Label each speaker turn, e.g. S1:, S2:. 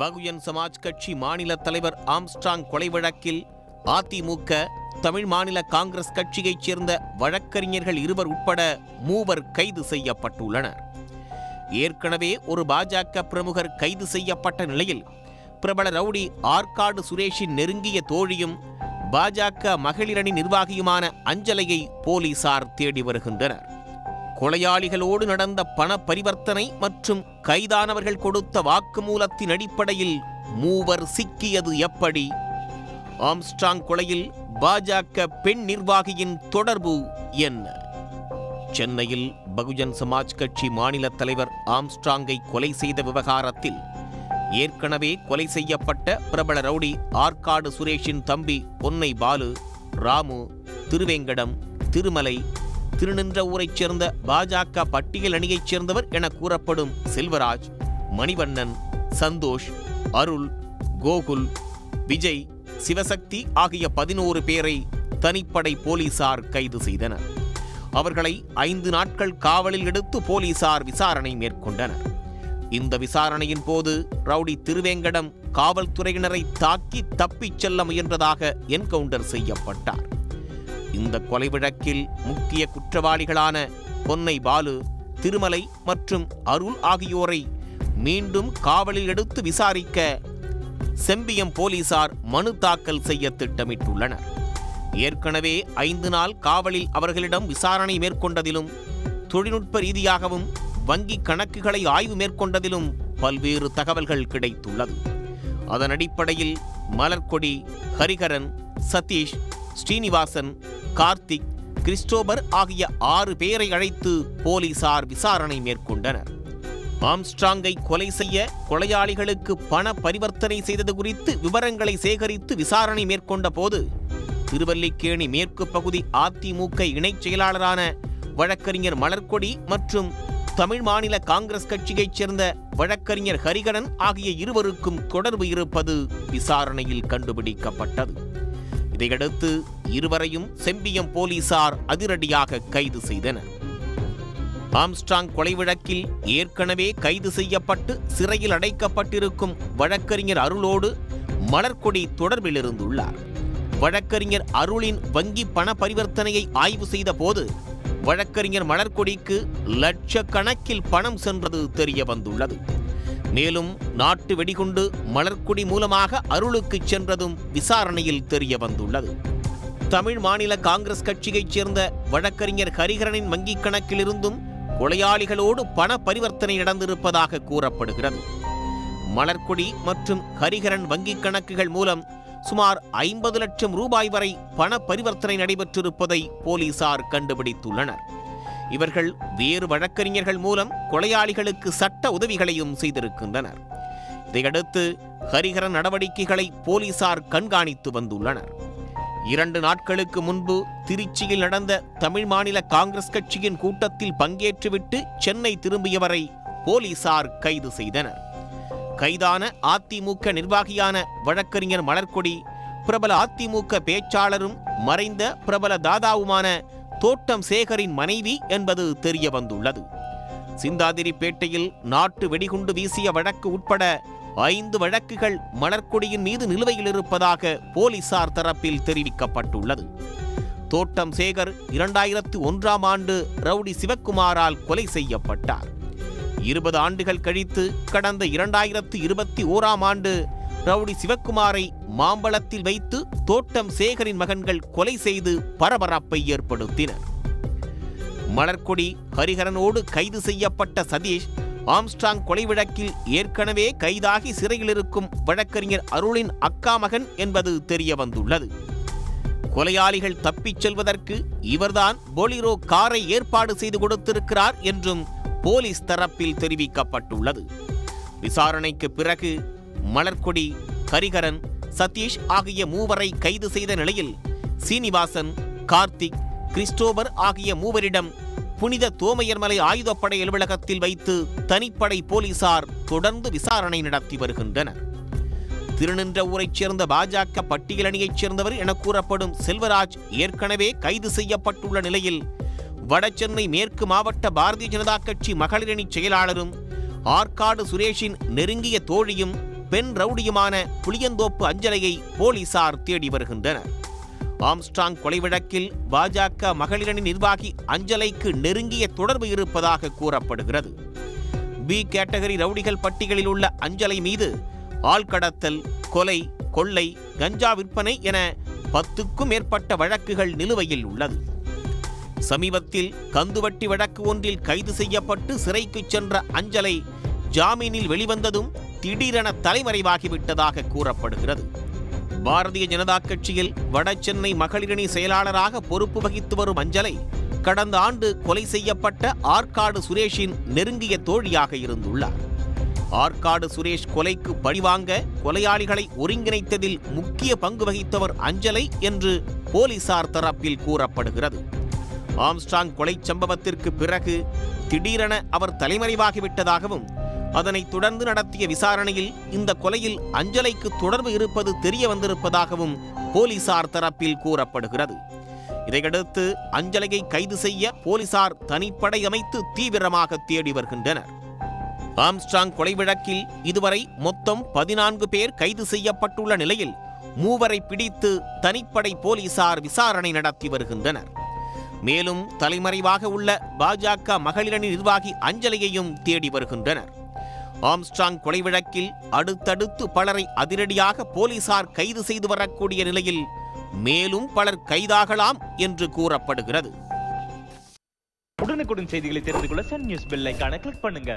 S1: பகுஜன் சமாஜ் கட்சி மாநில தலைவர் ஆம்ஸ்ட்ராங் கொலை வழக்கில் அதிமுக, தமிழ் மாநில காங்கிரஸ் கட்சியைச் சேர்ந்த வழக்கறிஞர்கள் 2 உட்பட 3 கைது செய்யப்பட்டுள்ளனர். ஏற்கனவே ஒரு பாஜக பிரமுகர் கைது செய்யப்பட்ட நிலையில் பிரபல ரவுடி ஆற்காடு சுரேஷின் நெருங்கிய தோழியும் பாஜக மகளிரணி நிர்வாகியுமான அஞ்சலையை போலீசார் தேடி வருகின்றனர். கொலையாளிகளோடு நடந்த பண பரிவர்த்தனை மற்றும் கைதானவர்கள் கொடுத்த வாக்குமூலத்தின் அடிப்படையில் 3 சிக்கியது எப்படி? ஆம்ஸ்ட்ராங் கொலையில் பாஜக பெண் நிர்வாகியின் தொடர்பு என்ன? சென்னையில் பகுஜன் சமாஜ் கட்சி மாநில தலைவர் ஆம்ஸ்ட்ராங்கை கொலை செய்த விவகாரத்தில் ஏற்கனவே கொலை செய்யப்பட்ட பிரபல ரவுடி ஆற்காடு சுரேஷின் தம்பி பொன்னை பாலு, ராமு, திருவேங்கடம், திருமலை, திருநின்றவூரைச் சேர்ந்த பாஜக பட்டியல் அணியைச் சேர்ந்தவர் என கூறப்படும் செல்வராஜ், மணிவண்ணன், சந்தோஷ், அருள், கோகுல், விஜய், சிவசக்தி ஆகிய 11 பேரை தனிப்படை போலீசார் கைது செய்தனர். அவர்களை 5 நாட்கள் காவலில் எடுத்து போலீசார் விசாரணை மேற்கொண்டனர். இந்த விசாரணையின் போது ரவுடி திருவேங்கடம் காவல்துறையினரை தாக்கி தப்பிச் செல்ல முயன்றதாக என்கவுண்டர் செய்யப்பட்டார். இந்த கொலை வழக்கில் முக்கிய குற்றவாளிகளான பொன்னை பாலு, திருமலை மற்றும் அருள் ஆகியோரை மீண்டும் காவலில் எடுத்து விசாரிக்க செம்பியம் போலீசார் மனு தாக்கல் செய்ய திட்டமிட்டுள்ளனர். ஏற்கனவே 5 நாள் காவலில் அவர்களிடம் விசாரணை மேற்கொண்டதிலும் தொழில்நுட்ப ரீதியாகவும் வங்கி கணக்குகளை ஆய்வு மேற்கொண்டதிலும் பல்வேறு தகவல்கள் கிடைத்துள்ளது. அதன் அடிப்படையில் மலர்கொடி, ஹரிஹரன், சதீஷ், ஸ்ரீனிவாசன், கார்த்திக், கிறிஸ்டோபர் ஆகிய 6 பேரை அழைத்து போலீசார் விசாரணை மேற்கொண்டனர். ஆம்ஸ்ட்ராங்கை கொலை செய்ய கொலையாளிகளுக்கு பண பரிவர்த்தனை செய்தது குறித்து விவரங்களை சேகரித்து விசாரணை மேற்கொண்ட போது திருவல்லிக்கேணி மேற்கு பகுதி அதிமுக இணைச் செயலாளரான வழக்கறிஞர் மலர்கொடி மற்றும் தமிழ் மாநில காங்கிரஸ் கட்சியைச் சேர்ந்த வழக்கறிஞர் ஹரிகரன் ஆகிய 2 தொடர்பு இருப்பது விசாரணையில் கண்டுபிடிக்கப்பட்டது. இதையடுத்து 2 செம்பியம் போலீசார் அதிரடியாக கைது செய்தனர். ஆம்ஸ்ட்ராங் கொலை வழக்கில் ஏற்கனவே கைது செய்யப்பட்டு சிறையில் அடைக்கப்பட்டிருக்கும் வழக்கறிஞர் அருளோடு மலர்கொடி தொடர்பில் இருந்துள்ளார். வழக்கறிஞர் அருளின் வங்கி பண பரிவர்த்தனையை ஆய்வு செய்த போது வழக்கறிஞர் மலர்கொடிக்கு லட்சக்கணக்கில் பணம் சென்றது தெரிய வந்துள்ளது. மேலும் நாட்டு வெடிகுண்டு மலர்கொடி மூலமாக அருளுக்கு சென்றதும் விசாரணையில் தெரிய வந்துள்ளது. தமிழ் மாநில காங்கிரஸ் கட்சியைச் சேர்ந்த வழக்கறிஞர் ஹரிஹரனின் வங்கிக் கணக்கிலிருந்தும் கொலையாளிகளோடு பண பரிவர்த்தனை நடந்திருப்பதாக கூறப்படுகிறது. மலர்கொடி மற்றும் ஹரிஹரன் வங்கிக் கணக்குகள் மூலம் சுமார் 50 லட்சம் ரூபாய் வரை பண பரிவர்த்தனை நடைபெற்றிருப்பதை போலீசார் கண்டுபிடித்துள்ளனர். இவர்கள் வேறு வழக்கறிஞர்கள் மூலம் கொலையாளிகளுக்கு சட்ட உதவிகளையும் செய்திருக்கின்றனர். இதையடுத்து ஹரிஹரன் நடவடிக்கைகளை போலீசார் கண்காணித்து வந்துள்ளனர். 2 நாட்களுக்கு முன்பு திருச்சியில் நடந்த தமிழ் மாநில காங்கிரஸ் கட்சியின் கூட்டத்தில் பங்கேற்றுவிட்டு சென்னை திரும்பியவரை போலீசார் கைது செய்தனர். கைதான அதிமுக நிர்வாகியான வழக்கறிஞர் மலர்கொடி பிரபல அதிமுக பேச்சாளரும் மறைந்த பிரபல தாதாவுமான தோட்டம் சேகரின் மனைவி என்பது தெரிய வந்துள்ளது. சிந்தாதிரிப்பேட்டையில் நாட்டு வெடிகுண்டு வீசிய வழக்கு உட்பட 5 வழக்குகள் மலர்கொடியின் மீது நிலுவையில் இருப்பதாக போலீசார் தரப்பில் தெரிவிக்கப்பட்டுள்ளது. தோட்டம் சேகர் 2001ஆம் ஆண்டு ரவுடி சிவக்குமாரால் கொலை செய்யப்பட்டார். 20 ஆண்டுகள் கழித்து கடந்த 2021ஆம் ஆண்டு ரவுடி சிவக்குமாரை மாம்பழத்தில் வைத்து தோட்டம் சேகரின் மகன்கள் கொலை செய்து பரபரப்பை ஏற்படுத்தினர். மலர்கொடி, ஹரிஹரனோடு கைது செய்யப்பட்ட சதீஷ் ஆம்ஸ்ட்ராங் கொலை வழக்கில் ஏற்கனவே கைதாகி சிறையில் இருக்கும் வழக்கறிஞர் அருளின் அக்கா மகன் என்பது தெரிய வந்துள்ளது. கொலையாளிகள் தப்பிச் செல்வதற்கு இவர்தான் பொலிரோ காரை ஏற்பாடு செய்து கொடுத்திருக்கிறார் என்றும் போலீஸ் தரப்பில் தெரிவிக்கப்பட்டுள்ளது. விசாரணைக்கு பிறகு மலர்கொடி, ஹரிஹரன், சதீஷ் ஆகிய 3 கைது செய்த நிலையில் சீனிவாசன், கார்த்திக், கிறிஸ்டோபர் ஆகிய 3 புனித தோமையர்மலை ஆயுதப்படை அலுவலகத்தில் வைத்து தனிப்படை போலீசார் தொடர்ந்து விசாரணை நடத்தி வருகின்றனர். திருநின்றவூரைச் சேர்ந்த பாஜக பட்டியல் அணியைச் சேர்ந்தவர் என கூறப்படும் செல்வராஜ் ஏற்கனவே கைது செய்யப்பட்டுள்ள நிலையில் வடசென்னை மேற்கு மாவட்ட பாரதிய ஜனதா கட்சி மகளிரணி செயலாளரும் ஆற்காடு சுரேஷின் நெருங்கிய தோழியும் பெண் ரவுடியுமான புளியந்தோப்பு அஞ்சலையை போலீசார் தேடி வருகின்றனர். ஆம்ஸ்ட்ராங் கொலை வழக்கில் பாஜக மகளிரணி நிர்வாகி அஞ்சலைக்கு நெருங்கிய தொடர்பு இருப்பதாக கூறப்படுகிறது. பி கேட்டகரி ரவுடிகள் பட்டியலில் உள்ள அஞ்சலை மீது ஆள்கடத்தல், கொலை, கொள்ளை, கஞ்சா விற்பனை என 10க்கும் மேற்பட்ட வழக்குகள் நிலுவையில் உள்ளது. சமீபத்தில் கந்துவட்டி வழக்கு ஒன்றில் கைது செய்யப்பட்டு சிறைக்கு சென்ற அஞ்சலை ஜாமீனில் வெளிவந்ததும் திடீரென தலைமறைவாகிவிட்டதாக கூறப்படுகிறது. பாரதிய ஜனதா கட்சியில் வடசென்னை மகளிரணி செயலாளராக பொறுப்பு வகித்து வரும் அஞ்சலை கடந்த ஆண்டு கொலை செய்யப்பட்ட ஆற்காடு சுரேஷின் நெருங்கிய தோழியாக இருந்துள்ளார். ஆற்காடு சுரேஷ் கொலைக்கு பழிவாங்க கொலையாளிகளை ஒருங்கிணைத்ததில் முக்கிய பங்கு வகித்தவர் அஞ்சலை என்று போலீசார் தரப்பில் கூறப்படுகிறது. ஆம்ஸ்ட்ராங் கொலை சம்பவத்திற்கு பிறகு திடீரென அவர் தலைமறைவாகிவிட்டதாகவும் அதனைத் தொடர்ந்து நடத்திய விசாரணையில் இந்த கொலையில் அஞ்சலைக்கு தொடர்பு இருப்பது தெரிய வந்திருப்பதாகவும் போலீசார் தரப்பில் கூறப்படுகிறது. இதையடுத்து அஞ்சலையை கைது செய்ய போலீசார் தனிப்படை அமைத்து தீவிரமாக தேடி வருகின்றனர். ஆம்ஸ்ட்ராங் கொலை வழக்கில் இதுவரை மொத்தம் 14 பேர் கைது செய்யப்பட்டுள்ள நிலையில் 3 பிடித்து தனிப்படை போலீசார் விசாரணை நடத்தி வருகின்றனர். மேலும் தலைமறைவாக உள்ள பாஜக மகளிரணி நிர்வாகி அஞ்சலையையும் தேடி வருகின்றனர். ஆம்ஸ்ட்ராங் கொலை வழக்கில் அடுத்தடுத்து பலரை அதிரடியாக போலீசார் கைது செய்து வரக்கூடிய நிலையில் மேலும் பலர் கைதாகலாம் என்று கூறப்படுகிறது.
S2: உடனுக்குடன் செய்திகளை தெரிந்து கொள்ள சன் நியூஸ் பெல் ஐகானை கிளிக் பண்ணுங்க.